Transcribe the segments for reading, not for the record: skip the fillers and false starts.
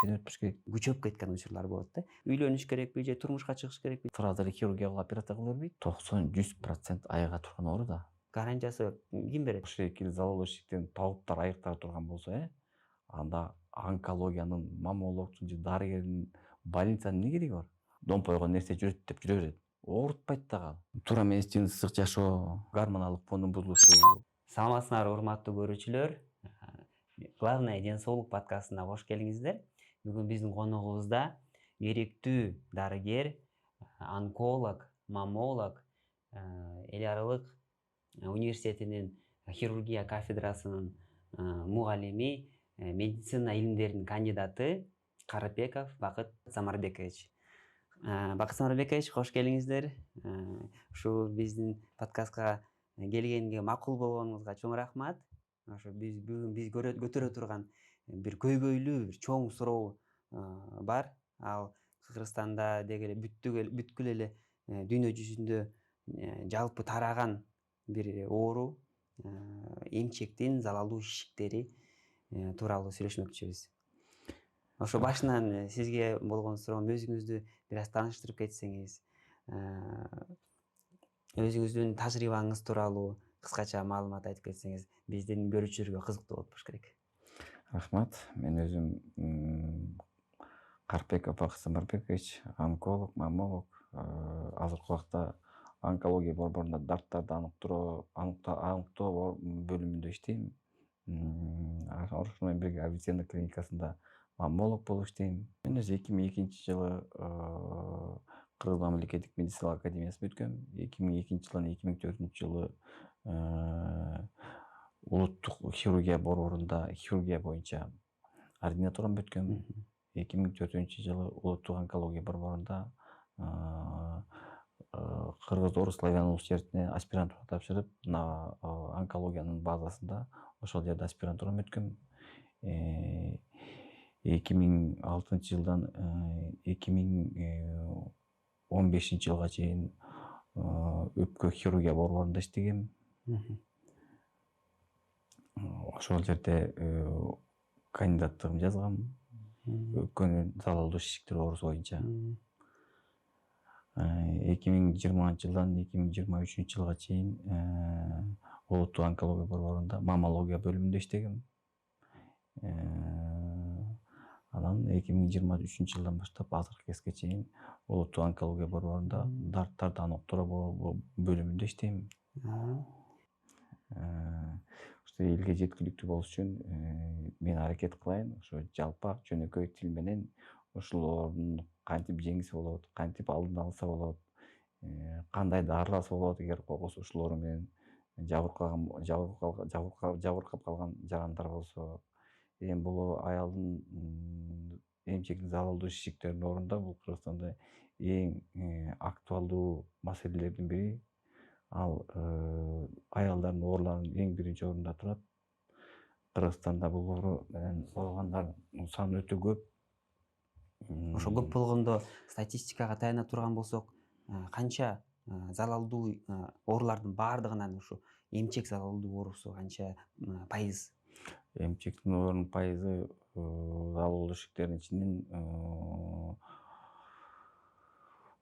нерсени өтпөш керек. күчөп кеткен учурлар болот да. Үйлөнүш керекпи же турмушка чыгыш керекпи? Сразу хирургиялык операция кыла бербейт. 90-100% айыга турган оору да. Гарантиясы ким берет? Шекил залалоо ишиктерин тауптар айыктара турган болсо, анда онкологиянын, маммологдун же дарыгердин, больницанын эмне кереги бар? Домпойгон нерсе жүрөт деп жүрө берет. Оорутпайт дагы. Туура менен ысык жашоо, гормоналдык фондун бузулушу. Саламатсыңарбы урматтуу көрүүчүлөр? Главное ден соолук подкастына кош келиңиздер. Бүгүн биздин коногубузда эректүү дарыгер, онколог, маммолог, эл аралык университетинин хирургия кафедрасынын мугалими, медицина илимдеринин кандидаты Карапеков Бакыт Самарбекович. Бакыт Самарбекович, кош келиңиздер. Ушу биздин подкастка келгенге макул болгонуңузга чоң рахмат. Ошо бүгүн биз көтөрө турган бир көйгөйлүү, бир чоң суроо бар. Ал Кыргызстанда деги эле бүткүл эле дүйнө жүзүндө жалпы тараган бир оору, эмчектин залалдуу ишиктери тууралуу сүйлөшмөкчүбүз. Ошо башынан сизге болгон суроом, өзүңүздү бир аз тааныштырып кетсеңиз, өзүңүздүн тажрыйбаңыз тууралуу кыскача маалымат айтып кетсеңиз, биздин көрүүчүлөргө кызыктуу болот болуш керек. Рахмат. Мен өзүм Карпеков Бакыт Самарбекович, онколог, маммолог. Азыркы убакта онкология борборунда дарттарды аныктоо бөлүмүндө иштейм. Ошол менен бирге Авиценна клиникасында маммолог болуп иштейм. Мен өзү 2002-жылы Кыргыз мамлекеттик медицина академиясын бүткөм. 2002-жылдан 2004-жылы улуттук хирургия борборунда хирургия боюнча ординатураны бүткөм. 2004-жылы улуттук онкология борборунда Кыргыз Орус Славян университетине аспирантура тапшырып, онкологиянын базасында ошол жерде аспирантураны бүткөм. 2006-жылдан 2015-жылга чейин өпкө хирургия борборунда иштегем. Ошол жерде кандидаттыгымды жазгам. Өпкөнүн залалдуу шишиктер оорусу боюнча. 2020-жылдан 2023-жылга чейин улуттук онкология борборунда маммология бөлүмүндө иштегем. Анан 2023-жылдан баштап азыркы кезге чейин улуттук онкология борборунда дарттарды аныктоо бөлүмүндө иштейм. Ошо элге жеткиликтүү болуш үчүн мен аракет кылайын, ошо жалпак жөнөкөй тил менен ушул оорунун кантип жеңсе болот, кантип алдын алса болот, кандай дарыласа болот эгер ушул оору менен жабыркап калган жарандар болсо. Бул аялдын эмчектин залалдуу шишиктеринин ордунда бул Кыргызстанда эң актуалдуу маселелердин бири. Ал аялдардын ооруларынын эң биринчи ордунда турат. Кыргызстанда бул оору менен ооругандардын саны өтө көп. Ошо көп болгондо статистикага таяна турган болсок, канча залалдуу оорулардын баардыгынан ушу эмчек залалдуу оорусу канча пайыз? Эмчектин оорунун пайызы залалдуу ишиктердин ичинен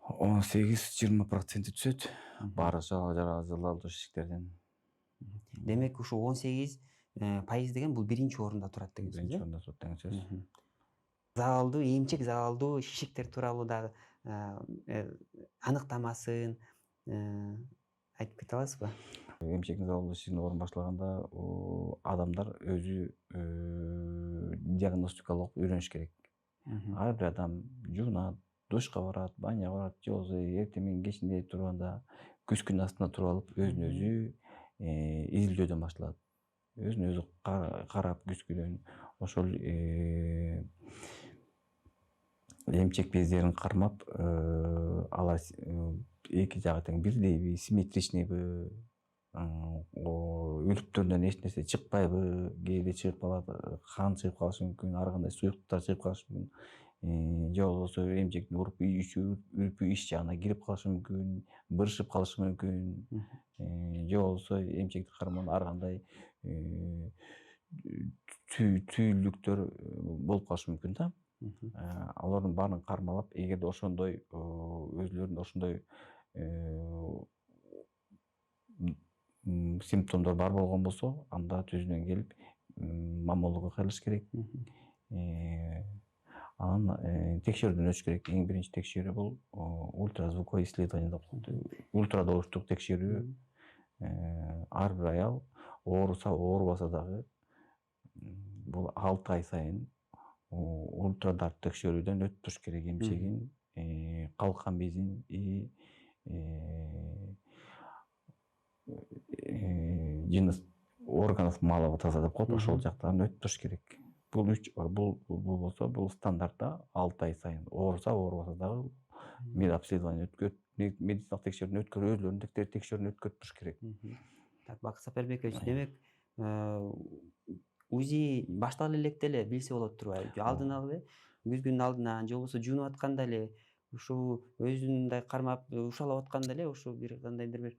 18-20% түшөт. Баары залалдуу ишиктерден. Демек ушу 18% деген бул биринчи орунда турат деген сөз. Биринчи орунда турат деген сөз. Залалдуу эмчек залалдуу шишиктер тууралуу дагы аныктамасын айтып кете аласызбы? Эмчектин залалдуу шишигинин оорун башлаганда адамдар өзү диагностикалап үйрөнүш керек. Ар бир адам жуунат, душка барат, баняга барат, же болбосо эртең менен кечинде турганда күскүнүн астына туруп алып өзүн өзү изилдөөдөн башталат. Өзүн өзү карап күскүдөн ошол эмчек бездерин кармап, алар эки жагы тең бирдейби, симметричныйбы, үлүктөрүнөн эч нерсе чыкпайбы, кээде чыгып калат, кан чыгып калышы мүмкүн, ар кандай суюктуктар чыгып калышы мүмкүн. Же болбосо эмчектин урпу ич жагына кирип калышы мүмкүн, бырышып калышы мүмкүн. Же болбосо эмчекти кармаганда ар кандай түйүлдүктөр болуп калышы мүмкүн да. Алардын баарын кармалап, эгерде ошондой өзүлөрүндө ошондой симптомдор бар болгон болсо, анда түзүнөн келип маммология кылыш керек. Анан текшерүүдөн өтүш керек. Эң биринчи текшерүү бул ультразвуковой исследование деп коет. Ультрадобуштук текшерүү. Ар бир аял ооруса, оорубаса дагы бул 6 ай сайын ультрадарт текшерүүдөн өтүп туруш керек. Эмчегин, калкан безин и жыныс органов малого таза деп коет. Ошол жактан өтүп туруш керек. Бул болсо, бул стандартта 6 ай сайын ооруса, оорубаса дагы медобследование медициналык текшерүүдөн өткөрүп, өзүлөрүнүн текшерүүдөн өткөрүп туруш керек. Так, Бакыт Сапарбекович, демек УЗИ баштала электе эле билсе болот турбайбы? Алдын ала эле күзгүнүн алдынан же болбосо жуунуп атканда эле ушул өзүн мындай кармап ушалап атканда эле ушул бир кандайдыр бир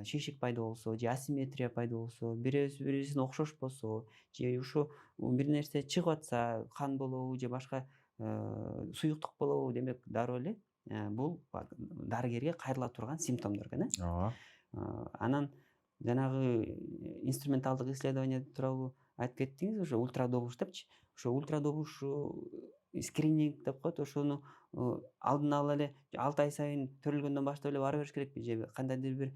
шишик пайда болсо же асимметрия пайда болсо, бирөөсү бирибизине окшошпосо же ушу бир нерсе чыгып атса, кан болобу же башка суюктук болобу, демек дароо эле бул дарыгерге кайрыла турган симптомдор экен, Ооба. Анан жанагы инструменталдык исследование тууралуу айтып кеттиңиз, ошо ультрадобуш депчи. Ошо ультрадобуш скрининг деп коет, ошону алдын ала эле 6 ай сайын төрөлгөндөн баштап эле бара бериш керекпи же кандайдыр бир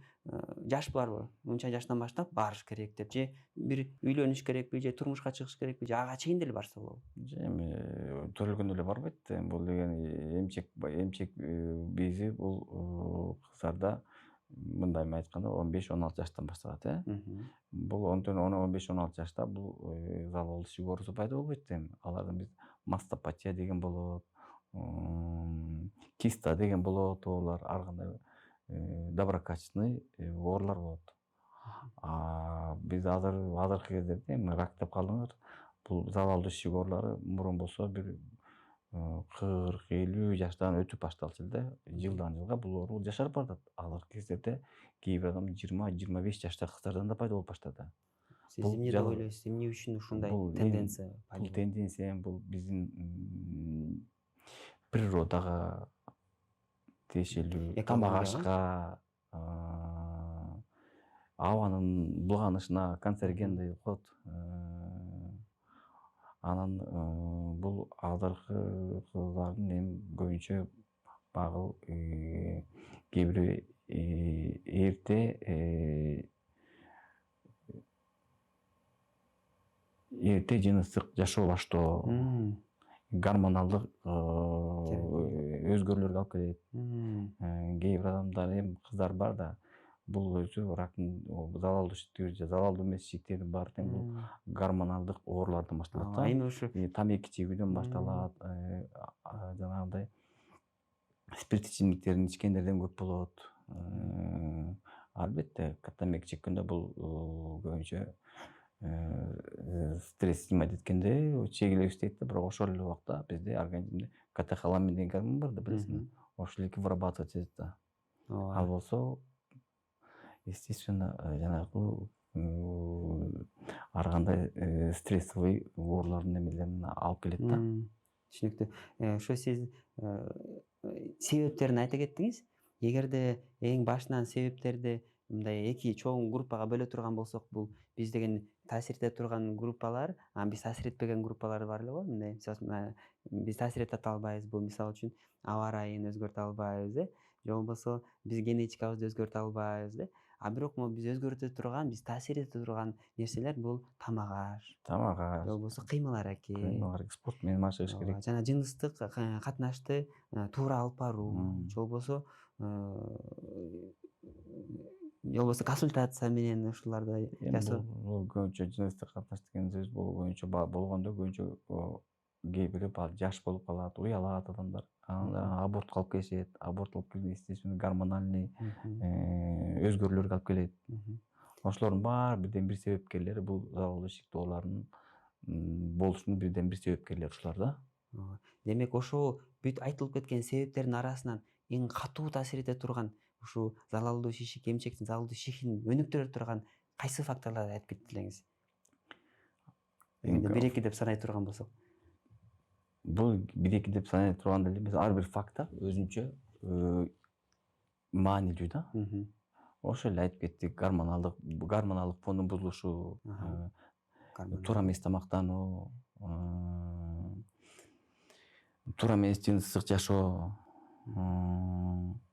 жаш барбы? Мынча жаштан баштап барыш керек деп, же бир үйлөнүш керекпи же турмушка чыгыш керекпи же ага чейин деле барса болобу? Же эми төрөлгөндө эле барбайт. Бул деген эмчек бези бул кыздарда мындай айтканда 15-16 жаштан башталат. Бул 15-16 жашта бул залалдуу ишик оорусу пайда болбойт. Алардан биз мастопатия деген болот, киста деген болот, оолар ар кандай доброкачественный оорулар болот. Биз азыркы кездерде эми рак деп калдыңар. Бул залалдуу ишик оорулары мурун болсо бир 40-50 жаштан өтүп башталчу эле. Жылдан жылга бул оору жашарып баратат. Азыркы кездерде кээ бир адам 20-25 жаштагы кыздардан да пайда болуп баштады. Сиз эмне деп ойлойсуз? Эмне үчүн ушундай тенденция пайда болот? Бул тенденция бул биздин природага тиешелүү, тамак ашка, абанын булганышына, канцерогендей деп коет. Анан бул азыркы кыздардын эми көбүнчө багыл кээ бири эрте жыныстык жашоо баштоо, гормоналдык өзгөрүүлөргө алып келет. Кээ бир адамдар эми кыздар бар да, бул өзү рактын залалдуу ишиктери же залалдуу эмес ишиктердин баары тең бул гормоналдык оорулардан башталат да. Эми ушу Тамеки чегүүдөн башталат, жанагындай спирт ичимдиктерин ичкендерден көп болот. Албетте, тамеки чеккенде бул көбүнчө стресс снимать эткенде чегилебиз дейт да, бирок ошол эле убакта бизде организмде катехоламин деген гормон бар да, билесизби? Ошол эки вырабатывать этет да. Ал болсо, естественно, жанагы ар кандай стрессовый оорулардын эмелерине алып келет да. Түшүнүктүү. Ошо сиз себептерин айта кеттиңиз. Эгерде эң башынан себептерди мындай эки чоң группага бөлө турган болсок, бул биз деген таасир эте турган группалар, биз таасир этпеген группалар бар эле го. Мындай мисалы биз таасир эте албайбыз. Бул мисалы үчүн аба ырайын өзгөртө албайбыз, же болбосо биз генетикабызды өзгөртө албайбыз, бирок биз өзгөртө турган, биз таасир эте турган нерселер бул тамак аш, же болбосо кыймыл аракет, спорт менен машыгыш керек. жана жыныстык катнашты туура алып баруу, же болбосо консультация менен ушуларды жасоо. Бул көбүнчө жыныстык катнаш деген сөз бул көбүнчө болгондо көбүнчө кээ бири жаш болуп калат, уялат адамдар. Анан абортко алып келишет. Аборт алып келгенде, естественно, гормоналный өзгөрүүлөргө алып келет. Ошолордун баары бирден бир себепкерлери бул залалдуу ишиктүү оорулардын болушунун бирден бир себепкерлери ушулар да. Демек ошол бүт айтылып кеткен себептердин арасынан эң катуу таасир эте турган ушул залалдуу шишик, эмчектин залалдуу шишигин өнүктүрө турган кайсы факторлорду айтып кетти элеңиз? Бир эки деп санай турган болсок. Бул 1-2 деп санай турган деле эмес. Ар бир факт өзүнчө маанилүү да. Мгм. Ошо эле айтып кеттик. Гормоналдык фондун бузулушу, Ага. туура Гормоналдык. эмес тамактануу, туура эмес жыныстык жашоо.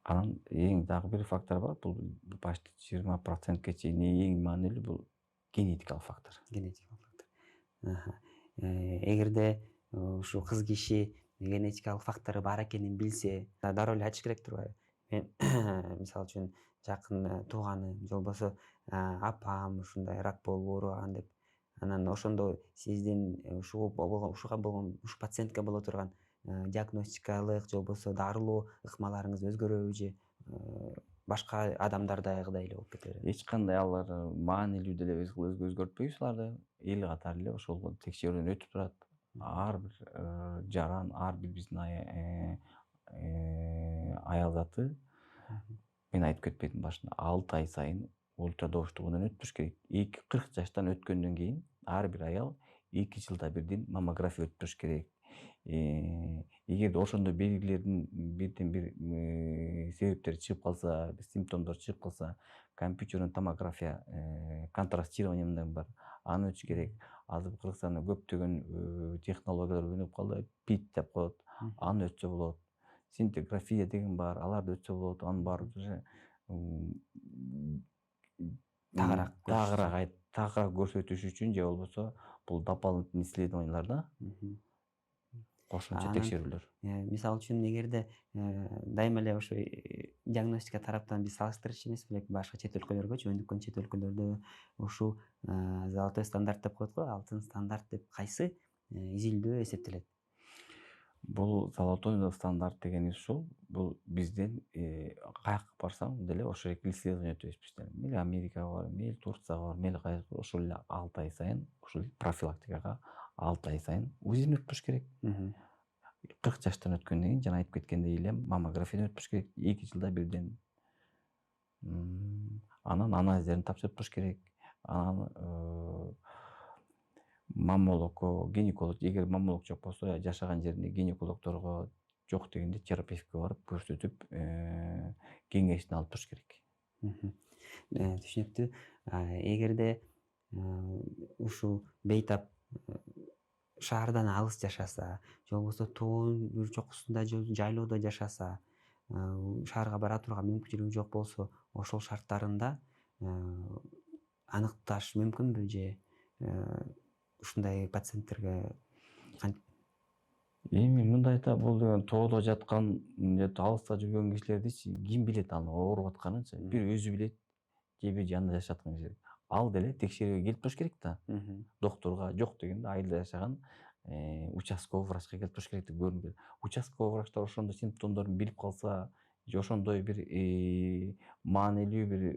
Анан эң дагы бир фактор бар. Бул почти 20%ке чейин эң маанилүү бул генетикалык фактор. Генетикалык фактор. Аха. Эгерде ушу кыз киши генетикалык фактору бар экенин билсе, дароо эле айтыш керек турбайбы? Мен мисалы үчүн жакын тууганым же болбосо апам ушундай рак болуп оорубаган деп, анан ошондо сиздин ушуга болгон ушу пациентке боло турган диагностикалык же болбосо дарылоо ыкмаларыңыз өзгөрөбү же башка адамдардагыдай эле болуп кетеби? Эч кандай алар маанилүү деле өзгөртпөйбүз аларды. Эл катары эле ошол текшерүүдөн өтүп турат. Ар бир жаран, ар бир биздин аял заты, мен айтып кетпедимби башында, 6 ай сайын ультрадоштугунан өтүш керек. 40 жаштан өткөндөн кийин ар бир аял 2 жылда бирден маммография өттүрүш керек. Эгерде ошондой белгилердин бирден бир себептери чыгып калса, симптомдор чыгып калса, компьютерный томография, контрастирование мындай бар, аны өтүш керек. Азыр Кыргызстанда көптөгөн технологиялар өнүгүп калды. ПИТ деп коет, аны өтсө болот. Синтеграфия деген бар, аларды өтсө болот. Анын баары уже тагыраак көрсөтүш үчүн же болбосо бул дополнительный исследованиялар да, кошумча Анан текшерүүлөр. мисалы үчүн эгерде дайыма эле ошо диагностика тараптан биз салыштырчу эмес белек башка чет өлкөлөргөчү, өнүккөн чет өлкөлөрдө ушул золотой стандарт деп коет го, алтын стандарт деп кайсы изилдөө эсептелет? Бул золотой стандарт дегенибиз ушул. Бул бизден каяка барсаң деле ошол эки исследование өтөбүз бизден. Мейли Америкага бар, мейли Турцияга бар, мейли кайсы ошол эле 6 ай сайын ушул профилактикага 6 ай сайын УЗИни өтүрүш керек. 40 жаштан өткөндөн кийин жана айтып кеткендей эле маммографиядан өтүш керек 2 жылда бирден. Анан анализдерин тапшырып туруш керек. Анан маммологко, гинеколог, эгер маммолог жок болсо, жашаган жеринде гинекологдорго, жок дегенде терапевтке барып көрсөтүп, кеңешин алып туруш керек. Түшүнүктүү. Эгерде ушул бейтап шаардан алыс жашаса, же болбосо тоонун бир чокусунда же жайлоодо жашаса, шаарга бара турган мүмкүнчүлүгү жок болсо, ошол шарттарында аныкташ мүмкүнбү же ушундай пациенттерге Эми мындай да, бул деген тоодо жаткан же алыста жүргөн кишилердичи ким билет анын ооруп атканынчы? Бир өзү билет, же бир жанында жашап аткан киши. Ал деле текшерүүгө келип туруш керек да. Доктурга жок дегенде айылда жашаган участковый врачка келип туруш керек да, көрүнүп келет. Участковый врачтар ошондой симптомдорун билип калса, же ошондой бир маанилүү бир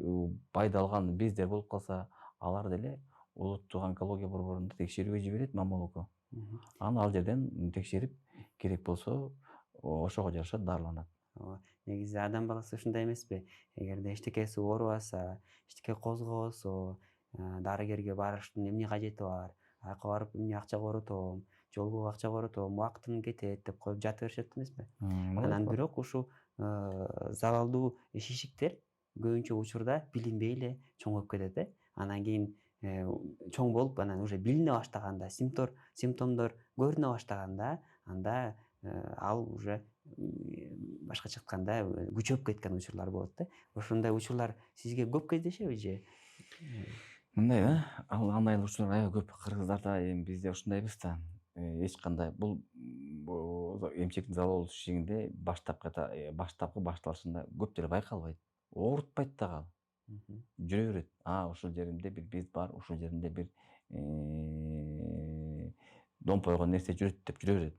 байдалган бездер болуп калса, алар деле улуттук онкология борборунда текшерүүгө жиберет, маммологко. Анан ал жерден текшерип, керек болсо ошого жараша дарыланат. Ооба. Негизи адам баласы ушундай эмеспи? Эгерде эчтекеси оорубаса, эчтеке козгобосо, дарыгерге барыштын эмне кажети бар? Аяка барып эмне акча коротом, жолго акча коротом, убактым кетет деп коюп жата беришет эмеспи? Анан бирок ушул залалдуу шишиктер көбүнчө учурда билинбей эле чоңоюп кетет. Анан кийин чоң болуп, анан уже билине баштаганда, симптомдор көрүнө баштаганда, анда ал уже башкача айтканда күчөп кеткен учурлар болот да. Ошондой учурлар сизге көп кездешеби же? Мындай да, андай учурлар аябай көп. Кыргыздарда эми бизде ушундайбыз да. Эч кандай бул эмчектин залалдуу шишигинде баштапкы башталышында көп деле байкалбайт. Оорутпайт дагы ал. Жүрө берет. Ушул жеримде бир без бар, ушул жеримде бир домпойгон нерсе жүрөт деп жүрө берет.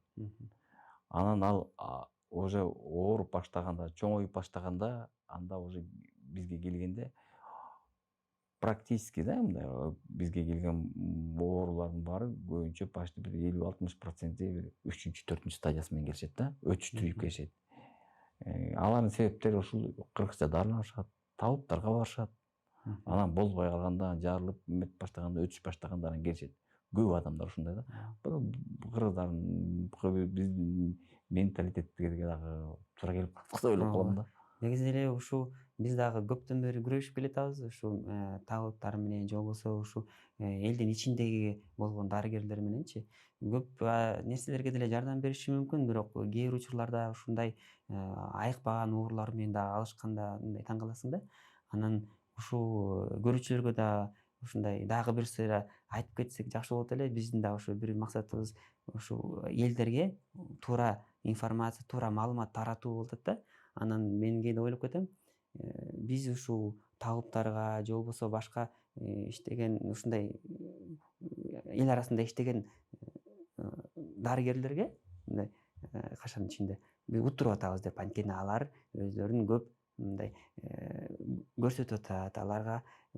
Анан ал уже ооруп баштаганда, чоңоюп баштаганда, анда уже бизге келгенде практически да, мындай бизге келген оорулардын баары көбүнчө почти бир 50-60% бир 3-4 стадиясы менен келишет да, өтүштүрүп келишет. Алардын себептери ушул кыргызча дарыланышат, табыптарга барышат. Анан болбой калганда, жарылып эметип баштаганда, өтүшүп баштаганда анан келишет. көп адамдар ушундай да. Бул кыргыздардын биздин менталитеттерге дагы туура келип калат деп ойлоп калам да. Негизи эле ушул биз дагы көптөн бери күрөшүп келатабыз ушул табыттар менен же болбосо ушул элдин ичиндеги болгон дарыгерлер мененчи. Көп нерселерге деле жардам бериши мүмкүн, бирок кээ бир учурларда ушундай айыкпаган оорулар менен дагы алышканда мындай таң каласың да. Анан ушул көрүүчүлөргө да ушундай дагы бир сыйра айтып кетсек жакшы болот эле. Биздин дагы ошо бир максатыбыз ушул элдерге туура информация, туура маалымат таратуу болуп атат да. Анан мен кээде ойлоп кетем, биз ушул табыптарга же болбосо башка иштеген ушундай эл арасында иштеген дарыгерлерге мындай кашанын ичинде биз уттуруп атабыз деп, анткени алар өздөрүн көп мындай көрсөтүп атат,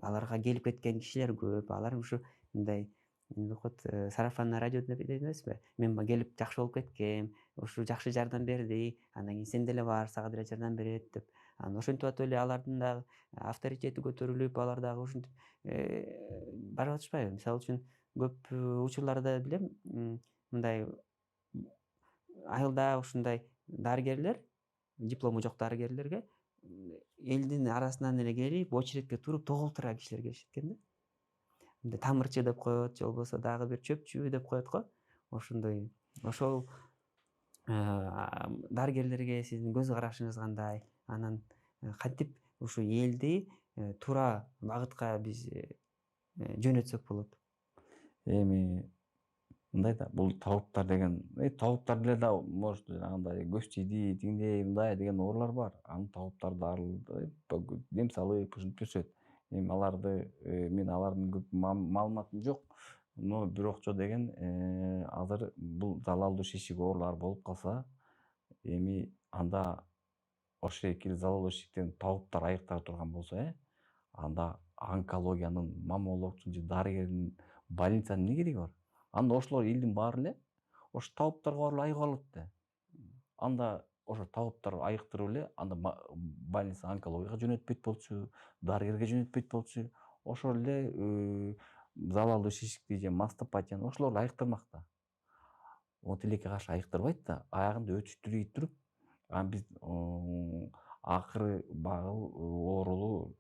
аларга келип кеткен кишилер көп, алар ушу мындай эмне коет, сарафанное радио деп дейт эмеспи, мен келип жакшы болуп кеткем, ушу жакшы жардам берди, андан кийин сен деле бар, сага деле жардам берет деп. Анан ошентип атып эле алардын дагы авторитети көтөрүлүп, алар дагы ушинтип барып атышпайбы? Мисалы үчүн көп учурларда билем, мындай айылда ушундай дарыгерлер, диплому жок дарыгерлерге элдин арасынан эле келип, очередке туруп тоглолтурган кишилер келишет экен да. Мындай тамырчы деп коет, же болбосо дагы бир чөпчү деп коет го. Ошондой. Ошол дарыгерлерге сиздин көз карашыңыз кандай? Анан кантип ушу элди туура багытка биз жөнөтсөк болот? Эми мындай да, бул табыттар деген, табыттар деле да может жанагындай көз тийди, тигиндей, мындай деген оорулар бар. Анын табыттарды дем салып ушинтип жүрүшөт. Эми аларды мен алардын көп маалыматым жок, но бирок деген азыр бул залалдуу шишик оорулар болуп калса, эми анда ошо эки залалдуу шишиктен табыттар айыктала турган болсо, анда онкологиянын, маммологдун же дарыгердин, больницанын эмне кереги бар? Анда ошолор элдин баары эле ошо табыттарга барып эле айыгып алат да. Анда ошо табыттар айыктырып эле анда больница онкологияга жөнөтпөйт болчу, дарыгерге жөнөтпөйт болчу. Ошол эле залалдуу шишикти же мастопатияны ошолор эле айыктырмак да. Он тилекке каршы айыктырбайт да, аягында өтүштүрүй туруп, анан биз акыры багыл оорулуу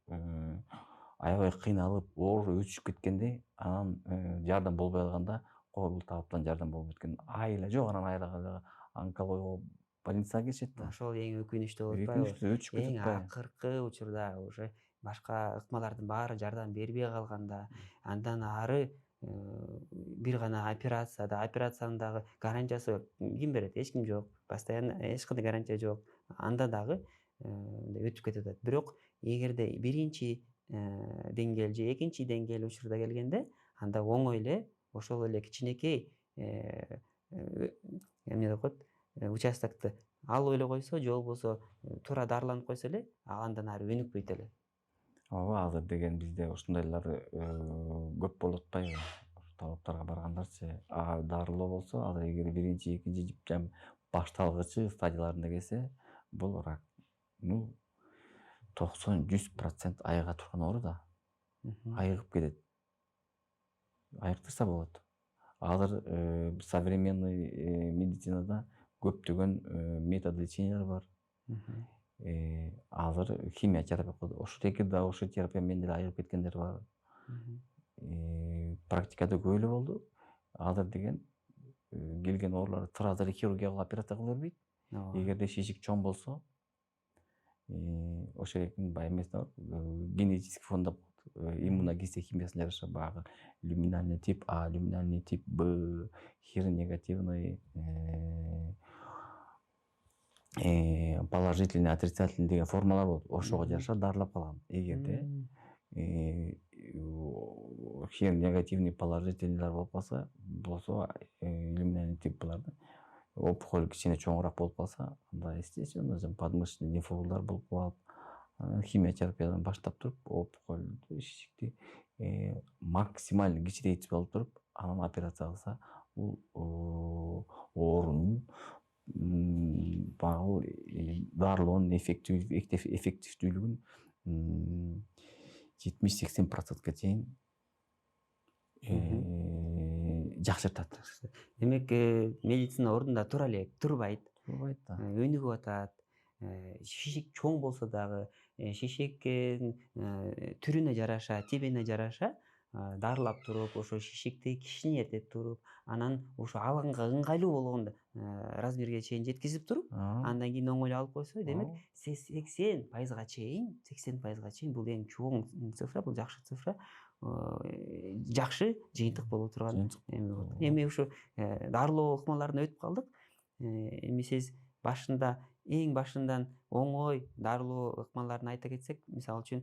аябай кыйналып, оору өчүшүп кеткенде, анан жардам болбой калганда, бул табыттан жардам болуп өткөн айла жок, анан айла онкология больницага келишет да. Ошол эң өкүнүчтүү болуп атпайбы? Өкүнүчтүү өтүшүп кетип Эң атпайбы? акыркы учурда уже башка ыкмалардын баары жардам бербей калганда, андан ары бир гана операцияда, операциянын дагы гарантиясы ким берет? Эч ким жок. Постоянно эч кандай гарантия жок. Анда дагы мындай өтүп кетип атат. Бирок эгерде биринчи деңгээл же экинчи деңгээл учурда келгенде, анда оңой эле ошол эле кичинекей эмне деп коет, участокты алып эле койсо же болбосо туура дарыланып койсо эле, андан ары өнүкпөйт эле. Ооба, азыр деген бизде ушундайлар көп болуп атпайбы? Табыптарга баргандарчы. Дарылоо болсо, азыр эгер биринчи, экинчи башталгычы стадияларында келсе, бул рак. 90-100% айыга турган оору да. Айыгып кетет. Айыктырса болот. Азыр современный медицинада көптөгөн метод лечениялар бар. Азыр химия терапия коет. Ошол терапия менен деле айыгып кеткендер бар. Практикада көп эле болду. Азыр деген келген оорулар сразу эле хирургиялык операция кыла бербейт. Эгерде шишик чоң болсо, ошо баягы эмесине бар, генетический фон деп коет. Иммуногистохимиясына жараша баягы люминальный тип А, люминальный тип Б, хирнегативный, положительный, отрицательный деген формалар болот. Ошого жараша дарылап калган. Эгерде хирнегативный, положительныйлар болсо, люминальный тип буларда опухоль кичине чоңураак болуп калса, анда естественно подмышечный лимфоузлдар болуп калат. Химия терапиядан баштап туруп, опухольду, шишикти максимально кичирейтип алып туруп, анан операция кылса, бул оорунун багыл дарылоонун эффективдүүлүгүн 70-80%га чейин жакшыртат. Демек, медицина ордунда тура эле турбайт, Турбайт да. өнүгүп атат. Шишик чоң болсо дагы, шишиктин түрүнө жараша, тибине жараша дарылап туруп, ошо шишикти кичинертип туруп, анан ошо алганга ыңгайлуу болгон размерге чейин жеткизип туруп, андан кийин оңой эле алып койсо, демек 80%-га чейин бул эң чоң цифра, бул жакшы цифра, жакшы жыйынтык боло турган эме болот. Эми ушу дарылоо ыкмаларына өтүп калдык. Эми сиз эң башындан оңой дарылоо ыкмаларын айта кетсек, мисалы үчүн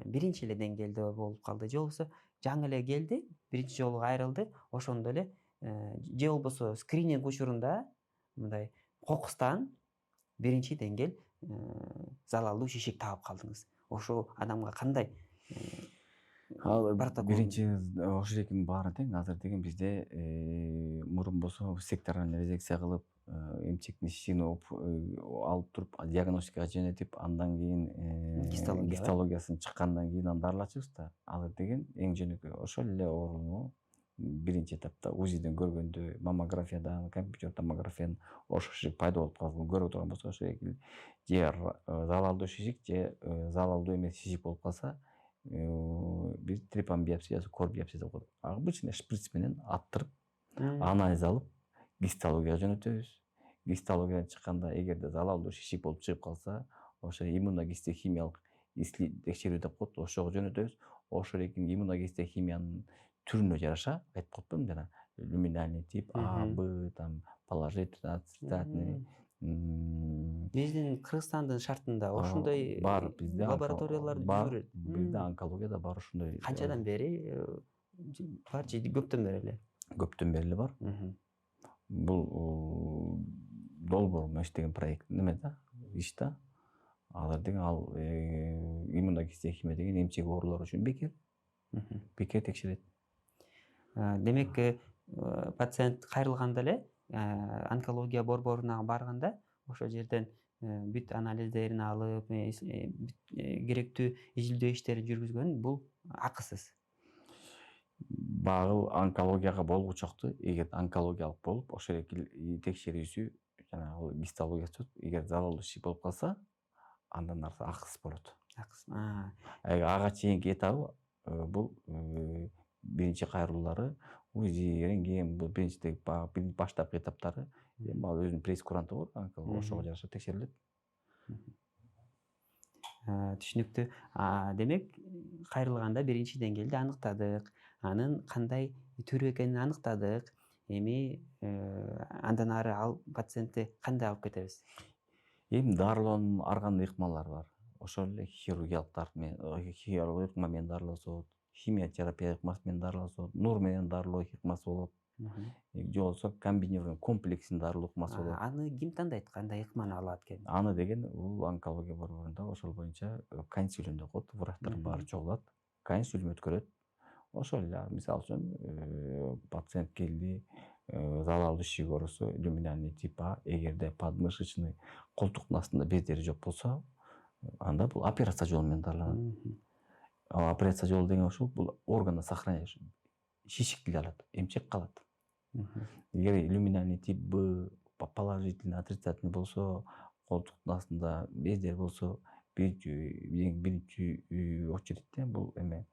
биринчи эле деңгээлде болуп калды, же болбосо жаңы эле келди, биринчи жолу кайрылды, ошондо эле же болбосо скрининг учурунда мындай кокустан биринчи деңгээл залалдуу шишик таап калдыңыз. Ошол адамга кандай Ал протокол? биринчи ошол экинин баары тең. Азыр деген бизде мурун болсо секторальный резекция кылып, эмчектин шишигин алып туруп, диагностикага жөнөтүп, андан кийин гистологиясын чыккандан кийин анан дарылачубуз да. Азыр деген эң жөнөкөй ошол эле ооруну биринчи этапта УЗИден көргөндө, маммографиядан, компьютер томографиядан ошол шишик пайда болуп калган көрүп турган болсо, ошол эки же залалдуу шишик, же залалдуу эмес шишик болуп калса, биз трепан биопсия, кор биопсия деп коет. Обычный шприц менен аттырып, анализ алып, гистологияга жөнөтөбүз. Гистологиядан чыкканда, эгерде залалдуу шишик болуп чыгып калса, ошо иммуногистохимиялык текшерүү деп коет, ошого жөнөтөбүз. Ошол эки иммуногистохимиянын түрүнө жараша, айтып коетпаймынбы жана люминальный тип, А, Б, там положительный, отрицательный. Биздин Кыргызстандын шартында ошондой бар, бизде лабораториялар бар, жүрөт. бизде онкологияда бар ошондой. Канчадан бери бар же көптөн бери эле? Көптөн бери эле бар. Бул долбоор иштеген проект неме да, иш да. Азыр деген ал иммуногистохимия деген эмчек оорулары үчүн бекер текшерет. Демек, пациент кайрылганда эле онкология борборуна барганда, ошол жерден бүт анализдерин алып, керектүү изилдөө иштерин жүргүзгөн бул акысыз. Багыл онкологияга болгучокту, эгер онкологиялык болуп, ошол эки текшерүүсү жанагы гистологиясы, эгер залалдуу шишик болуп калса, андан нарса акысыз болот. Ага чейинки этабы бул биринчи кайрылуулары УЗИ, рентген, бул биринчи баштапкы этаптары, эми ал өзүнүн прейскуранты бар, онкология, ошого жараша текшерилет. Түшүнүктүү. Демек, кайрылганда биринчи деңгээлде аныктадык, анын кандай түрү экенин аныктадык. Эми андан ары ал пациентти кандай алып кетебиз? Эми дарылоонун ар кандай ыкмалары бар. Ошол эле хирургиялык ыкма менен дарыласа, химиотерапия ыкмасы менен дарыласа, нур менен дарылоо ыкмасы болот. Же болбосо комбинированный комплексный дарылоо ыкмасы болот. Аны ким тандайт, кандай ыкманы алат экен? Аны деген бул онкология борборунда ошол боюнча консилиум деп коет, врачтардын баары чогулат, консилиум өткөрөт. Ошол эле, мисалы үчүн пациент келди, залалдуу шишик оорусу, люминальный тип А, эгерде подмышечный колтуктун астында бездери жок болсо, анда бул операция жолу менен дарыланат. Операция жолу деген ушул, бул органы сохраняет, шишик деле алат, эмчек калат. Эгер люминальный тип Б, положительный, отрицательный болсо, колтуктун астында бездер болсо, биринчи очередте бул эме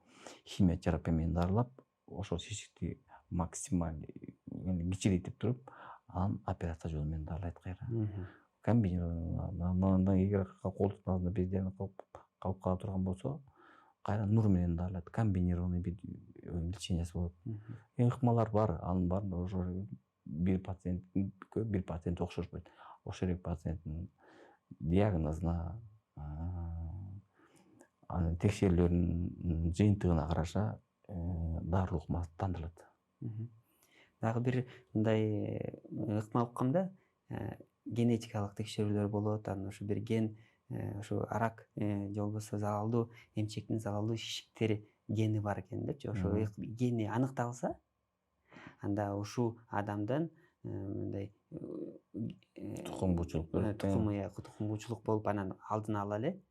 химиотерапия менен дарылап, ошол шишикти максимально кичирейтип туруп, анан операция жолу менен дарылайт кайра. Комбинированный, эгер колтуктун астында бездерин калып кала турган болсо, кайра нур менен дарылайт, комбинированный бир лечениясы болот. Ыкмалар бар, анын баарын ошо бир пациент окшошпойт. Ошол эки пациенттин диагнозуна, анын текшерүүлөрүнүн жыйынтыгына караша дарылоо ыкмасы тандалат. Дагы бир мындай ыкма уккам да, генетикалык текшерүүлөр болот, анан ошо бир ген, ошо рак же болбосо залалдуу эмчектин залалдуу шишиктери гени бар экен депчи. Ошо гени аныкталса, анда ушул адамдан мындай тукумбуучулук тукумбуучулук болуп, анан алдын ала эле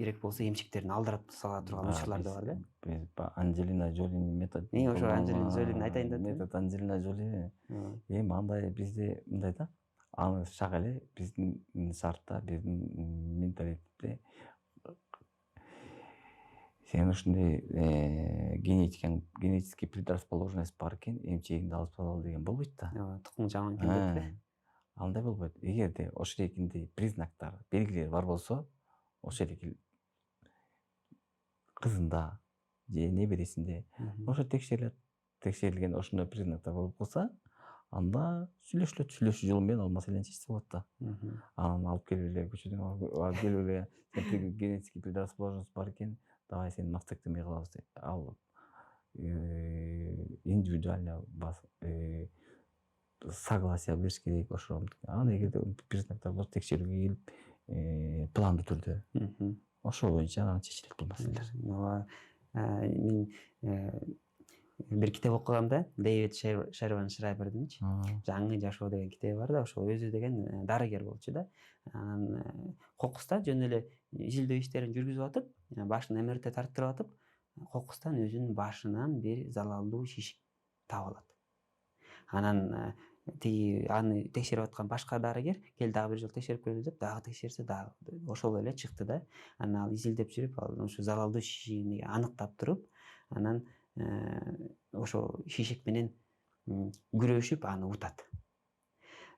керек болсо эмчектерин алдырып сала турган учурлар да бар да. Биз Анджелина Джолинин метод Ошо Анжелина Джолини айтайын деп атам. метод Анджелина Джоли эми андай бизде мындай да, аны шак эле биздин шартта, биздин менталитетте сен ушундай генетический предрасположенность бар экен, эмчегиңди алып салалы деген болбойт да. Ооба, тукуму жаман экен деп да. Андай болбойт. Эгерде ошол экиндей признактар, белгилер бар болсо, ошол эки кызында же небересинде ошо текшерилет. Текшерилген ошондой признактар болуп калса, анда сүйлөшүлөт. Сүйлөшүү жолу менен ал маселени чечсе болот да. Анан алып келип эле көчөдөн алып келип эле генетический предрасположенность бар экен, давай сени мастектомия кылабыз деп. Ал индивидуально согласие бериш керек ошо. Анан эгерде признактар болсо текшерүүгө келип, пландуу түрдө ошол боюнча анан чечилет бул маселелер. Ооба. Мен бир китеп окугам Дэвид Шерван Шрайбердинчи Жаңы жашоо деген китеби бар да, ошо өзү деген дарыгер болчу да. Анан кокуста жөн эле изилдөө иштерин жүргүзүп атып, башын МРТ тарттырып атып, кокустан өзүнүн башынан бир залалдуу шишик таап алат. Анан тиги аны текшерип аткан башка дарыгер кел дагы бир жолу текшерип көргүл деп дагы текшерсе дагы ошол эле чыкты да. Анан ал изилдеп жүрүп, ал ошо залалдуу шишигин аныктап туруп, анан ошо шишик менен күрөшүп аны утат.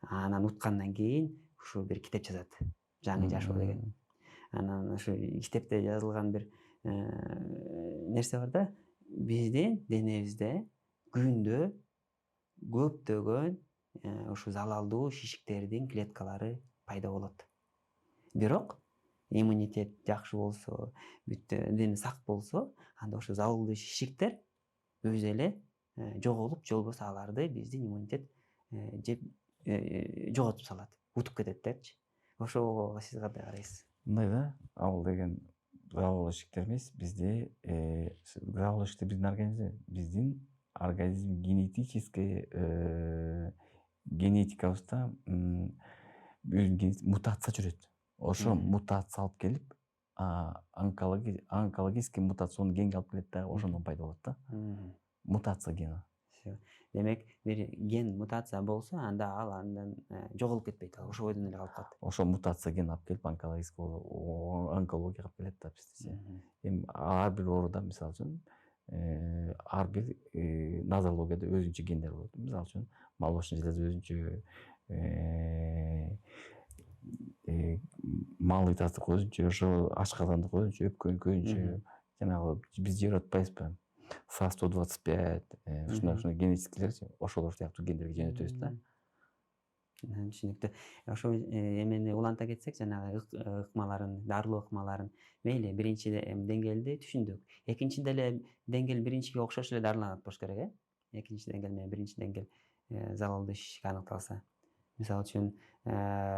Анан уткандан кийин ушу бир китеп жазат, Жаңы жашоо деген. Анан ушу китепте жазылган бир нерсе бар да, биздин денебизде күндө көптөгөн ушу залалдуу шишиктердин клеткалары пайда болот. Бирок иммунитет жакшы болсо, бүт дене сак болсо, анда ошо залалдуу шишиктер өзү эле жоголуп, же болбосо аларды биздин иммунитет жоготуп салат, утуп кетет депчи. Ошого сиз кандай карайсыз? Мындай да, ал деген залалдуу шишиктер эмес, бизде залалдуу шишиктер биздин организм генетикабызда мутация жүрөт. Ошо мутация алып келип, онкологический мутационный генге алып келет да, ошондон пайда болот да. Мутация гени. Демек, бир ген мутация болсо, анда ал андан жоголуп кетпейт, ал ошо бойдон эле калып калат. Ошо мутация ген алып келип онкологияга алып келет да бизде. Эми ар бир ооруда, мисалы үчүн, ар бир нозологияда өзүнчө гендер болот. Мисалы үчүн, молочный железа өзүнчө, малый таздык өзүнчө, ошо ашказандык өзүнчө, өпкөнүкү өзүнчө, жанагы биз жеп атпайбызбы? СА-125, ушундай генетикалерчи, ошолор сыяктуу гендерге жөнөтөбүз да. Түшүнүктүү. Ошо эмени уланта кетсек, жанагы ыкмаларын, дарылуу ыкмаларын мейли биринчи деңгээлди түшүндүк. Экинчи деле деңгээл биринчиге окшош эле дарыланат болуш керек, Экинчи деңгээл менен биринчи деңгээл залалдуу шишик аныкталса. Мисалы үчүн,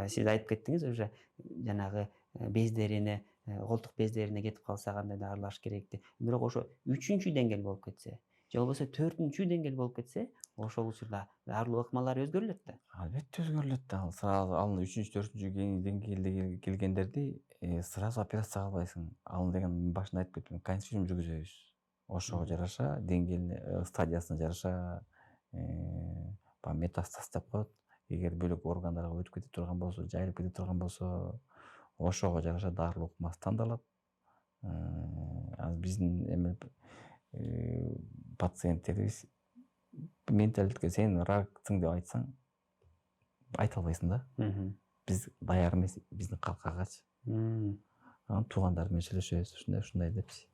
сиз айтып кеттиңиз уже жанагы бездерине, колтук бездерине кетип калса кандай дарылаш керекти. Бирок ошо 3-чү деңгээл болуп кетсе, же болбосо 4-чү деңгээл болуп кетсе, ошол учурда дарылуу ыкмалар өзгөрүлөт да. Албетте өзгөрүлөт да. Ал сразу 3-чү, 4-чү деңгээлде келгендерди сразу операцияга албайсың. Ал деген башында айтып кеттим, консилиум жүргүзөбүз. Ошого жараша, деңгээлине, стадиясына жараша метастаз деп коет. Эгер бөлөк органдарга өтүп кете турган болсо, жайылып кете турган болсо, ошого жараша дарылуу ыкма тандалат. Азыр биздин пациенттерибиз менталитетке сен раксың деп айтсаң, айта албайсың да. Биз даяр эмес биздин калкагачы. Анан туугандар менен сүйлөшөбүз, ушундай депчи.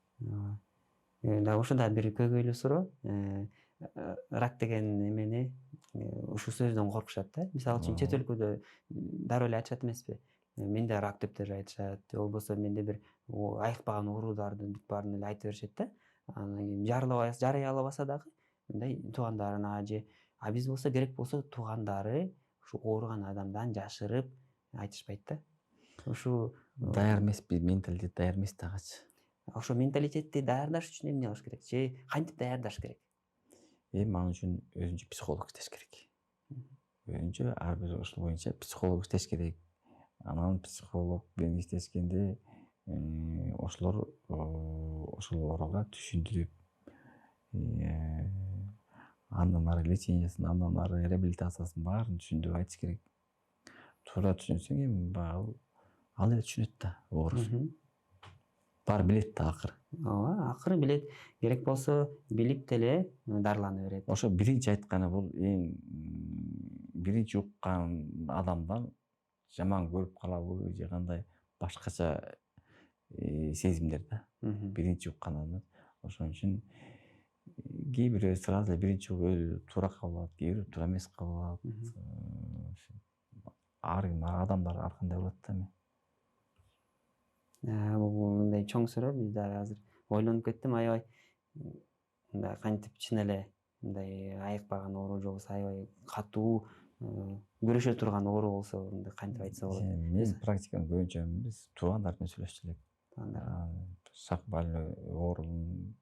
Да ушул да бир көйгөйлүү суроо. Рак деген эмени ушул сөздөн коркушат да. Мисалы үчүн чет өлкөдө дароо эле айтышат эмеспи? Менде рак деп деле айтышат, же болбосо менде бир айыкпаган оорулардын бүт баарын эле айта беришет да. Анан кийин жарый албаса дагы мындай туугандарына же биз болсо керек болсо туугандары ушу ооруган адамдан жашырып айтышпайт да. Ушу даяр эмес, менталитет даяр эмес дагычы. Ошо менталитетти даярдаш үчүн эмне кылыш керек? Же кантип даярдаш керек? Эми ал үчүн өзүнчө психолог иштеш керек. Өзүнчө ар бир ушул боюнча психолог иштеш керек. Анан психолог менен иштешкенде ошолорго түшүндүрүп, андан ары лечениясын, андан ары реабилитациясын баарын түшүндүрүп айтыш керек. Туура түшүнсөң эми баягы ал эле түшүнөт да, оорусун. Баары билет да акыры. Ооба, акыры билет. Керек болсо билип деле дарылана берет. Ошо биринчи айтканы бул эң биринчи уккан адамдан жаман көрүп калабы же кандай башкача сезимдер да. Биринчи уккан адамдан. Ошон үчүн кээ бирөө сразу эле биринчи өзү туура кабыл алат, кээ бирөө туура эмес кабыл алат. Ар ким адамдар ар кандай болот да эми. Бул мындай чоң суроо, биз дагы азыр ойлонуп кеттим аябай. Мындай кантип чын эле мындай айыкпаган оору же болбосо аябай катуу күрөшө турган оору болсо мындай кантип айтса болот? Мен практикам көбүнчө биз туугандар менен сүйлөшчү элек. Шак больной оорунун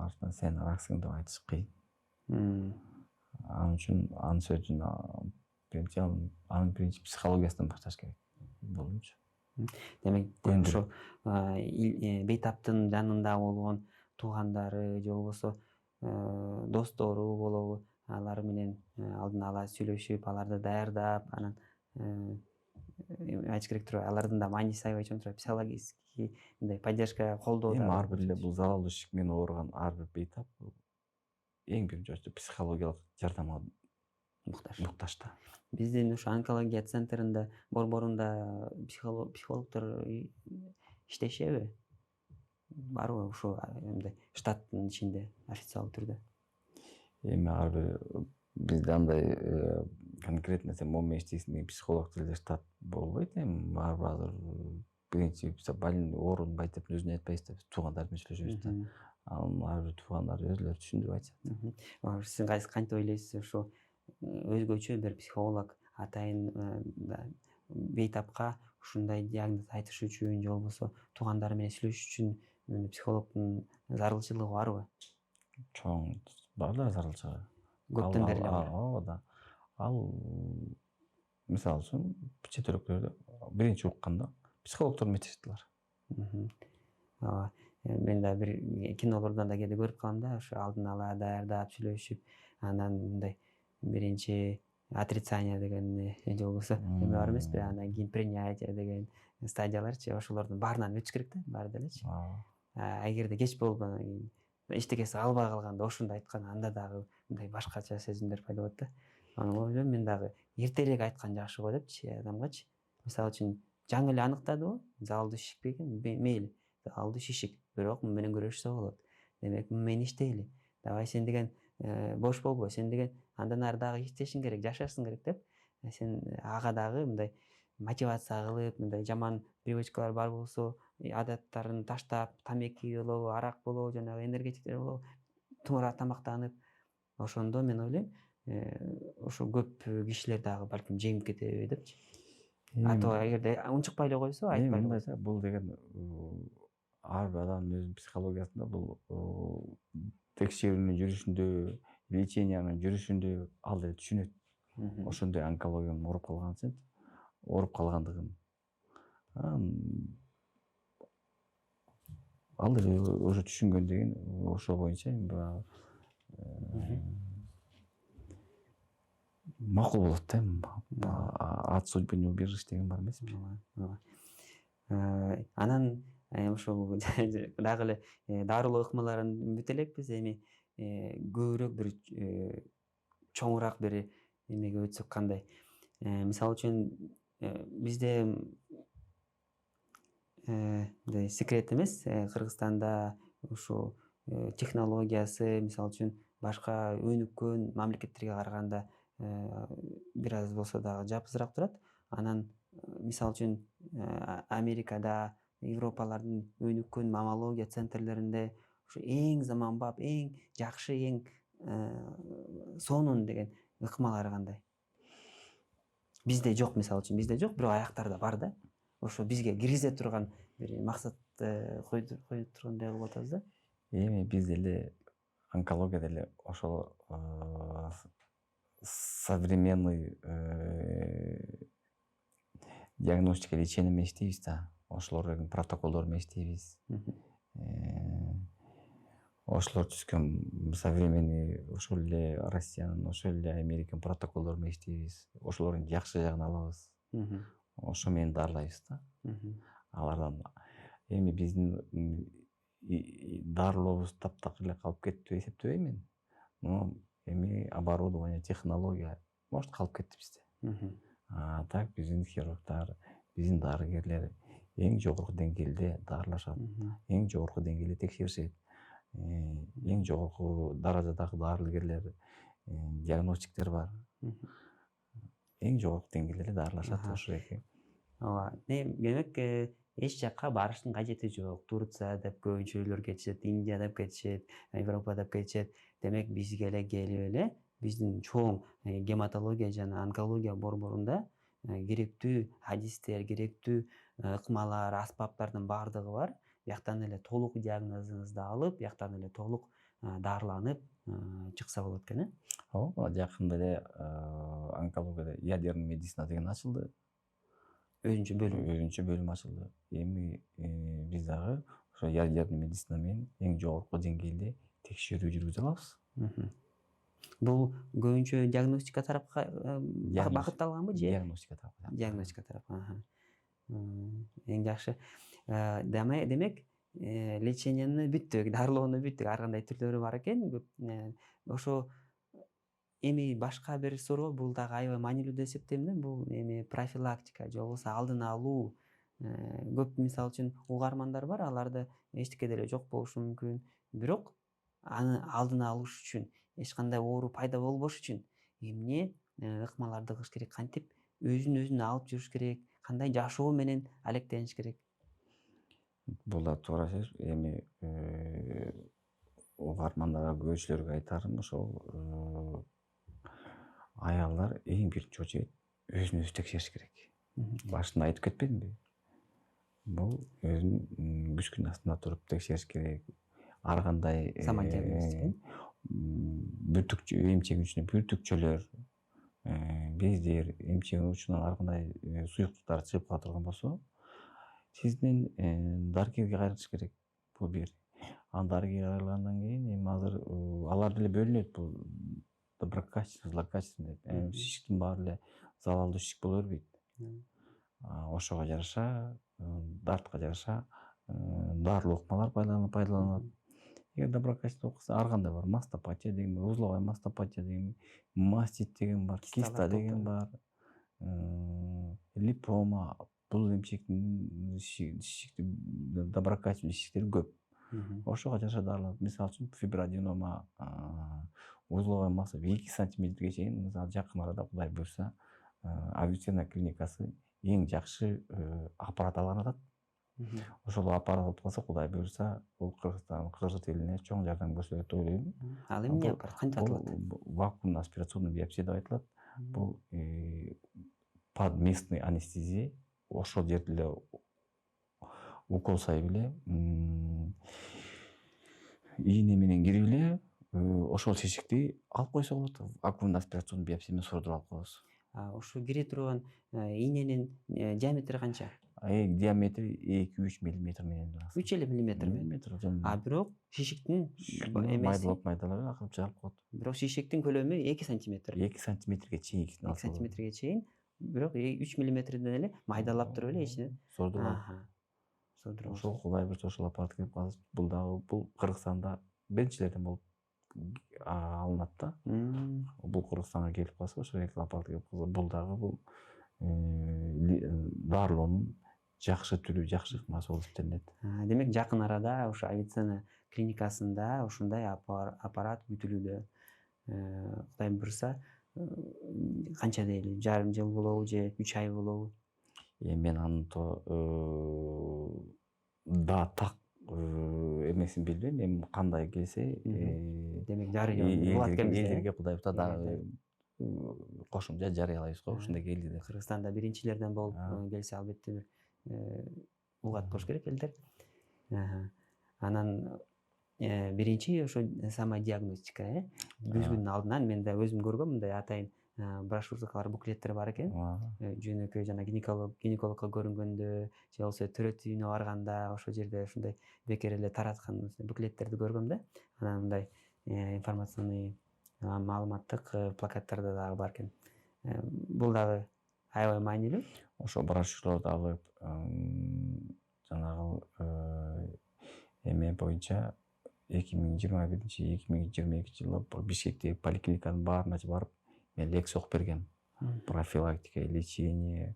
артынан сен раксың деп айтыш кыйын. Ал үчүн анын сөзүн анын биринчи психологиясынан башташ керек болчу. Демек ошо бейтаптын жанында болгон туугандары же болбосо достору болобу, алар менен алдын ала сүйлөшүп, аларды даярдап, анан айтыш керек турбайбы, алардын да мааниси аябай чоң турат. Психологический мындай поддержка, колдоо Эми ар бир эле бул залалдуу ишик менен ооруган ар бир бейтап эң биринчи очто психологиялык жардамга муктаж да. Биздин ошо онкология центринде борборунда психологдор иштешеби? Барбы ушул мындай штаттын ичинде официалдуу түрдө? Эми ар бир бизде андай конкретно сен момун менен иштейсиң деген психолог тилде штат болбойт. Эми ар бир азыр биринчи оорунун бейтаптын өзүнө айтпайбыз да, биз туугандар менен сүйлөшөбүз да. Анын ар бир туугандар өзүлөрү түшүндүрүп айтышат. Сиз кантип ойлойсуз, ошо өзгөчө бир психолог атайын бейтапка ушундай диагноз айтыш үчүн же болбосо туугандары менен сүйлөшүш үчүн психологдун зарылчылыгы барбы? Чоң бар да зарылчылыгы. Көптөн бери эле бар. Ооба да. Ал мисалы үчүн чет өлкөлөрдө биринчи укканда психологдор менен иштешет алар. Ооба. Мен да бир кинолордон да кээде көрүп калам да, ошо алдын ала даярдап сүйлөшүп, анан мындай биринчи отрицание деген же болбосо эме бар эмеспи, андан кийин принятие деген стадияларчы, ошолордун баарынан өтүш керек да, баары делечи. Эгерде кеч болуп анан кийин эчтекеси калбай калганда ошондо айткан, анда дагы мындай башкача сезимдер пайда болот да. Анан ойлойм мен дагы эртерээк айткан жакшы го депчи адамгачы. Мисалы үчүн жаңы эле аныктадыбы, залалдуу шишик бекен, мейли, залалдуу шишик, бирок муну менен күрөшсө болот. Демек муну менен иштейли. Давай сен деген бош болбо, сен деген андан ары дагы иштешиң керек, жашашың керек деп, сен ага дагы мындай мотивация кылып, мындай жаман привычкалар бар болсо, адаттарын таштап, тамеки болобу, арак болобу, жанагы энергетиктер болобу, туура тамактанып, ошондо мен ойлойм, ошо көп кишилер дагы балким жеңип кетеби депчи. А то эгерде унчукпай эле койсо, айтпай эле койсо. Бул деген ар бир адамдын өзүнүн психологиясында бул текшерүүнүн жүрүшүндө, лечениянын жүрүшүндө ал деле түшүнөт. Ошондой онкологиядан ооруп калгандыгын. Ал деле уже түшүнгөндөн кийин ошол боюнча эми баягы макул болот да. От судьбы не убежишь деген бар эмеспи? Анан ошол дагы эле дарылоо ыкмаларын бүтө элекпиз. Эми көбүрөөк бир чоңураак бир эмеге өтсөк кандай? Мисалы үчүн бизде мындай секрет эмес, Кыргызстанда ушу технологиясы мисалы үчүн башка өнүккөн мамлекеттерге караганда бир аз болсо дагы жапызыраак турат. Анан мисалы үчүн Америкада, Европалардын өнүккөн маммология центрлеринде ушу эң заманбап, эң жакшы, эң сонун деген ыкмалары кандай? Бизде жок, мисалы үчүн бизде жок, бирок аяктарда бар да. Ошо бизге киргизе турган бир максатты коюп тургандай кылып атабыз да. Эми биз деле онкология деле ошол современный диагностика лечение менен иштейбиз да. ошолордун протоколдору менен иштейбиз. Ошолор түзгөн современный ошол эле Россиянын, ошол эле Американын протоколдору менен иштейбиз. Ошолордун жакшы жагын алабыз. Ошо менен дарылайбыз да. Алардан эми биздин дарылообуз таптак эле калып кетти деп эсептебейм мен. Но эми оборудование, технология может калып кетти бизде. Так биздин хирургдар, биздин дарыгерлер эң жогорку деңгээлде дарылашат, эң жогорку деңгээлде текшеришет, эң жогорку даражадагы дарыгерлер, диагностиктер бар. Эң жогорку деңгээлде дарылашат ошол эки. Ооба. Демек эч жакка барыштын кажети жок. Турция деп көбүнчөлөр кетишет, Индия деп кетишет, Европа деп кетишет. Демек бизге эле келип эле биздин чоң гематология жана онкология борборунда керектүү адистер, керектүү ыкмалар, аспаптардын баардыгы бар. Бияктан эле толук диагнозуңузду алып, бияктан эле толук дарыланып чыкса болот экен, э? Ооба, жакында эле онкологияда ядерный медицина деген ачылды. Өзүнчө бөлүм ачылды. Эми биз дагы ошо ядерный медицина менен эң жогорку деңгээлде текшерүү жүргүзө алабыз. Бул көбүнчө диагностика тарапка багытталганбы же? Диагностика тарапка. Диагностика тарапка. Эң жакшы. Демек леченияны бүттүк, дарылоону бүттүк. Ар кандай түрлөрү бар экен. Ошо эми башка бир суроо, бул дагы аябай маанилүү деп эсептейм да. Бул эми профилактика же болбосо алдын алуу. Көп мисалы үчүн угармандар бар, аларда эчтеке деле жок болушу мүмкүн. Бирок аны алдын алыш үчүн, эч кандай оору пайда болбош үчүн эмне ыкмаларды кылыш керек, кантип өзүн алып жүрүш керек, кандай жашоо менен алектениш керек? Бул да туура сөз. Эми угармандарга, көрүүчүлөргө айтарым ошол аялдар эң биринчи очередь өзүн өзү текшериш керек. Башында айтып кетпедимби? Бул өзүнүн күчкүнүн астында туруп текшериш керек. Ар кандай бүртүкчө, эмчек үчүнө бүртүкчөлөр, бездер, эмчек учунан ар кандай суюктуктар чыгып кала турган болсо, сиздин дарыгерге кайрылыш керек. Бул бир. Анан дарыгерге кайрылгандан кийин эми азыр алар деле бөлүнөт. Бул доброкачественный, злокачественный деп. Шишиктин баары эле залалдуу шишик боло бербейт. Ошого жараша, дартка жараша дарылуу ыкмалар пайдаланылат. Эгер доброкачественный болсо ар кандай бар. Мастопатия деген бар, узловая мастопатия деген, мастит деген бар, киста деген бар, липома. Бул эмчектин шишиктин доброкачественный шишиктери көп. Ошого жараша дарыланат. Мисалы үчүн фиброаденома, узловая масса 2 сантиметрге чейин, мисалы жакын арада Кудай буйрса, Авиценна клиникасы эң жакшы аппарат алган атат. Ошол аппарат алып калса, Кудай буйрса, бул Кыргызстан, Кыргыз элине чоң жардам көрсөтөт деп ойлойм. Ал эмне аппарат, кантип аталат? Вакуумный аспирационный биопсия деп айтылат. Бул подместный анестезия. Ошол жерде эле укол сайып эле, ийне менен кирип эле, ошол шишикти алып койсо болот. Вакуумный аспирационный биопсия менен сурдуруп алып коебуз. Ошо кире турган ийненин диаметри канча? Диаметри 2-3 миллиметр менен. 3 эле миллиметр менен. Бирок шишиктин эмеси майдалап акырып чыгарып коет. Бирок шишиктин көлөмү 2 сантиметр. 2 сантиметрге чейин. 2 сантиметрге чейин, бирок 3 миллиметрден эле майдалап туруп эле ичине сурдурулат. Ошол Кудай буйрса ошол аппарат келип калса, бул дагы бул Кыргызстанда биринчилерден болуп алынат да. Бул Кыргызстанга келип калса, ошол аппарат келип калса, бул дагы бул дарылоонун жакшы түрү, жакшы ыкмасы болуп эсептелинет. Демек жакын арада ошо Авиценна клиникасында ушундай аппарат күтүлүүдө. Кудай буйрса, канча дейли, жарым жыл болобу же 3 ай болобу? Мен анын да так эмесин билбейм. Эми кандай келсе, демек жарыяланат болот экен бизде. Элдерге Кудай буйрса дагы кошумча жарыялайбыз го, ушундай келди деп. Кыргызстанда биринчилерден болуп келсе, албетте бир угат болуш керек элдер. Анан биринчи ошо самодиагностика, күзгүнүн алдынан мен да өзүм көргөм, мындай атайын брошюркалар, буклеттер бар экен. Ага. Жөнөкөй жана гинекологко көрүнгөндө же болбосо төрөт үйүнө барганда ошол жерде ушундай бекер эле тараткан буклеттерди көргөм да. Анан мындай информационный маалыматтык плакаттар да дагы бар экен. Бул дагы аябай маанилүү. Ошо брошюраларды алып, жанагы эме боюнча 2021-2022 Бишкектеги поликлиниканын баарына барып, мен лекция окуп бергем. Профилактика, лечение,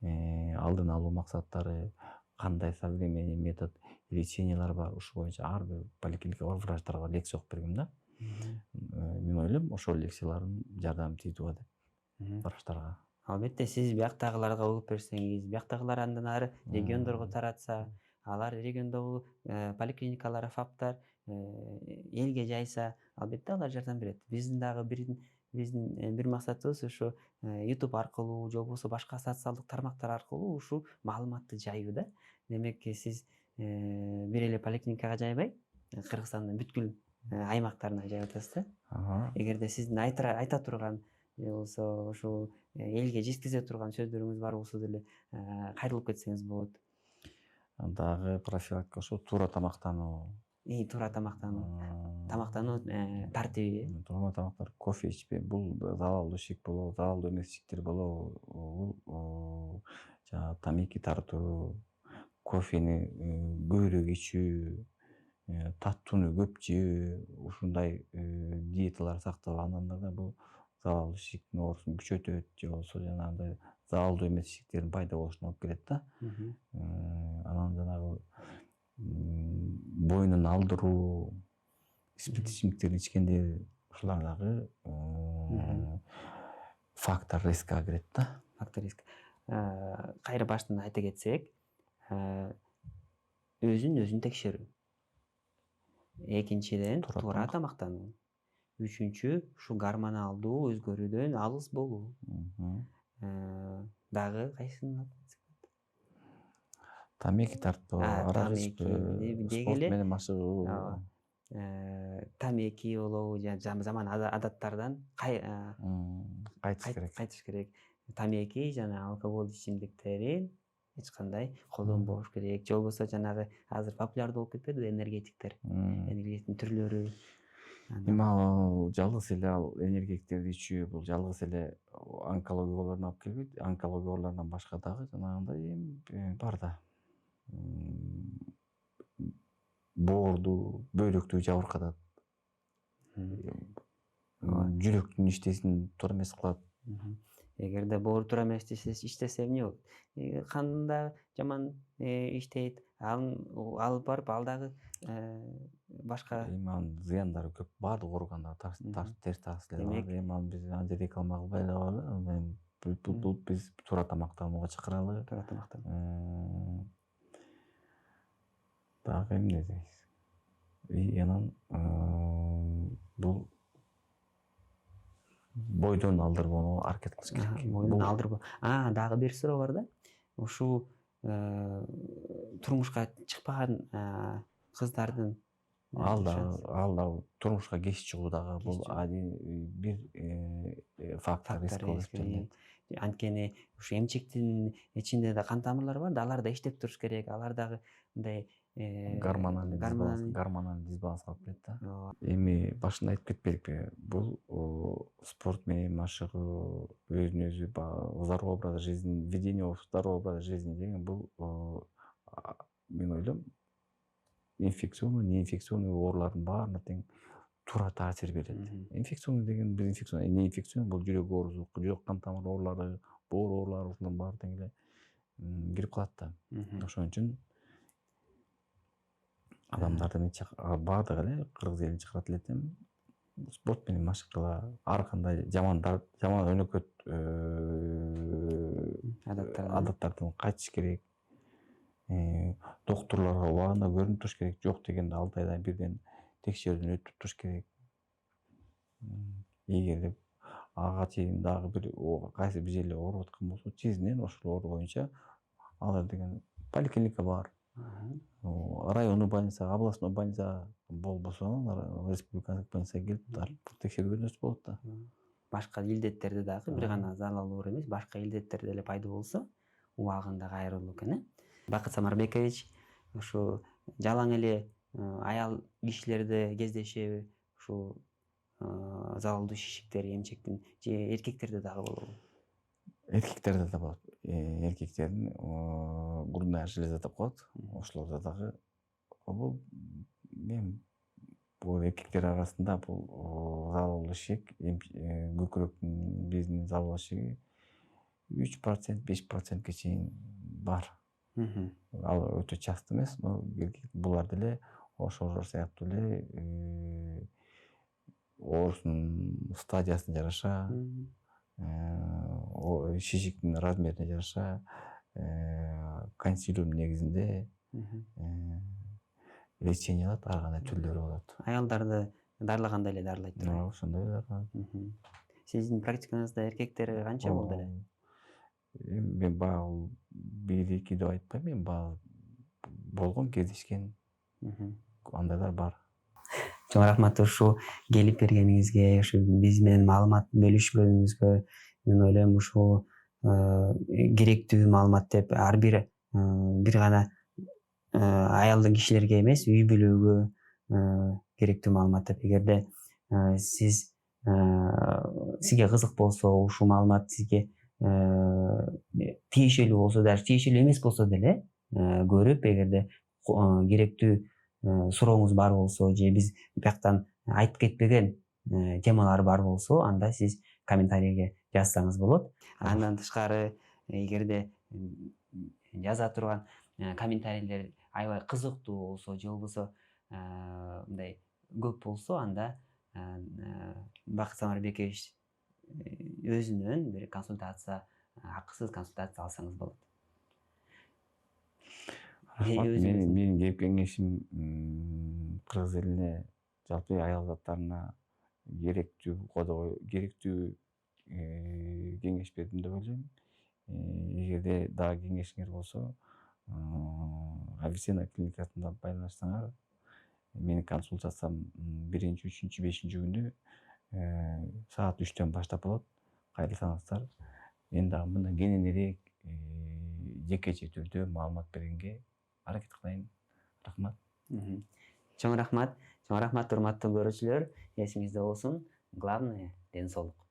алдын алуу максаттары, кандай современный метод лечениялар бар. Ушул боюнча ар бир поликлиникага барып врачтарга лекция окуп бергем да. Мен ойлойм, ошол лекциялардын жардамы тийип атат врачтарга. Албетте, сиз бияктагыларга угуп берсеңиз, бияктагылар андан ары региондорго таратса, алар региондогу поликлиникалар, ФАПтар элге жайса, албетте алар жардам берет. Биздин дагы бир максатыбыз ушу YouTube аркылуу же болбосо башка социалдык тармактар аркылуу ушул маалыматты жайуу да. Демек, сиз бир эле поликлиникага жайбай, Кыргызстандын бүткүл аймактарына жайып атасыз да. Эгерде сиздин айта турган же болбосо ушул элге жеткизе турган сөздөрүңүз бар болсо деле кайрылып кетсеңиз болот. Дагы профилактика ошо туура тамактануу. Туура тамактануу тартиби. Туура тамактар, кофе ичпей, бул залалдуу ишик болобу, залалдуу эмес ишиктер болобу, бул жанагы тамеки тартуу, кофени көбүрөөк ичүү, таттууну көп жөө, ушундай диеталар сактап алганда бул залалдуу ишиктин оорусун күчөтөт, же болбосо жанагындай залалдуу эмес ишиктердин пайда болушуна алып келет да. Анан жанагы боюнун алдыруу, спирт ичимдиктерди ичкендер, ушулар дагы фактор рискка кирет да. Фактор риск. Кайра баштан айта кетсек, өзүн текшерүү. Экинчиден, туура тамактануу. Үчүнчү, ушул гормоналдуу өзгөрүүдөн алыс болуу. Дагы кайсысын атайсыз? Тамеки тартпоо, арак ичпөө, спорт менен машыгуу. Тамеки болобу, жаман адаттардан кайтыш керек. Тамеки жана алкоголь ичимдиктерин эч кандай колдонбош керек. Же болбосо жанагы азыр популярдуу болуп кетпедиби энергетиктер, энергетиктин түрлөрү. Эми ал жалгыз эле энергетиктерди ичүү, бул жалгыз эле онкология ооруларына алып келбейт. Онкология ооруларынан башка дагы жанагындай эми бар да. Боорду, бөйрөктү жабыркатат. Жүрөктүн иштесин туура эмес кылат. Эгерде боор туура эмес иштесе эмне болот? Канда жаман иштейт, алып барып ал дагы башка Эми анын зыяндары көп, баардык органдарга терс таасири бар. Эми аны биз анча реклама кылбай эле коелу. Бул биз туура тамактанууга чакыралы. Туура тамактануу. Дагы эмне дейсиз? Анан бул бойдон алдырбоону аракет кылыш керек. Бойдон алдырбоо. Дагы бир суроо бар да. Ушул турмушка чыкпаган кыздардын ал дагы турмушка кеч чыгуу дагы бул бир фактор риск болуп эсептелинет. Анткени ушу эмчектин ичинде да кан тамырлар бар да, алар да иштеп туруш керек. Алар дагы мындай гормоналдуу дисбаланска алып келет да. Эми башында айтып кетпедикпи? Бул спорт менен машыгуу, өзүн өзү здоровый образ жизни, введение здорового образа жизни деген бул мен ойлойм инфекционный, неинфекционный оорулардын баарына тең туура таасир берет. Инфекционный деген неинфекционный бул жүрөк оорусу, жүрөк кан тамыр оорулары, боор оорулары ушулардын баары тең эле кирип калат да. Ошон үчүн адамдарды мен баардык эле кыргыз элин чакырат элем, спорт менен машыгыла, ар кандай жаман өнөкөт адаттардан кайтыш керек. Доктурларга убагында көрүнүп туруш керек. Жок дегенде 6 айдан бирден текшерүүдөн өтүп туруш керек. Эгерде ага чейин дагы бир кайсы бир жерде ооруп аткан болсо, тезинен ошол оору боюнча алар деген поликлиника бар. Райондук больница, областной больница болбосо, республикалык больницага келип текшерүүдөн өтүп болот да. башка илдеттерде дагы бир гана залал оор эмес, башка илдеттер деле пайда болсо, убагын дагы айырылуу экен, э? Бакыт Самарбекович, ушу жалаң эле аял кишилерде кездешеби ушул залалдуу шишиктер, эмчектин же эркектерде дагы болобу? Эркектерде да болот. Эркектердин грудная железа деп коет. Ошолордо дагы бул бул эркектер арасында бул залалдуу шишик көкүрөктүн безинин залалдуу шишиги 3%, 5%ке чейин бар. Ал өтө часто эмес, но булар деле ошолор сыяктуу эле оорусунун стадиясына жараша, шишиктин размерине жараша консилиум негизинде лечение алат, ар кандай түрлөрү болот. Аялдарды дарылагандай эле дарылайт туурабы? Ошондой эле дарылайт. Сиздин практикаңызда эркектер канча болду эле? Эми мен баягы 1-2 деп айтпайм, эми баягы болгон, кездешкен андайлар бар. Чоң рахмат ушул келип бергениңизге, ушу биз менен маалымат бөлүшкөнүңүзгө. Мен ойлойм ушул керектүү маалымат деп ар бир гана аялдын кишилерге эмес, үй бүлөгө керектүү маалымат деп. Эгерде сизге кызык болсо, ушул маалымат сизге тиешелүү болсо, даже тиешелүү эмес болсо деле көрүп, эгерде керектүү сурооңуз бар болсо же биз бияктан айтып кетпеген темалар бар болсо, анда сиз комментарийге жазсаңыз болот. Андан тышкары, эгерде жаза турган комментарийлер аябай кызыктуу болсо же болбосо мындай көп болсо, анда Бакыт Самарбекович өзүнөн бир консультация, акысыз консультация алсаңыз болот. Рахмат. Менин кеп кеңешим кыргыз элине, жалпы аял заттарына керектүү кеңеш бердим деп ойлойм. Эгерде дагы кеңешиңер болсо, Авиценна клиникасына байланышсаңар, менин консультациям 1, 3, 5 күнү саат 3-төн баштап болот. Кайрылсаңыздар, мен дагы мындан кененирээк жекече түрдө маалымат бергенге аракет кылайын. Рахмат. Чоң рахмат, урматтуу көрүүчүлөр. Эсиңизде болсун, главное — ден соолук.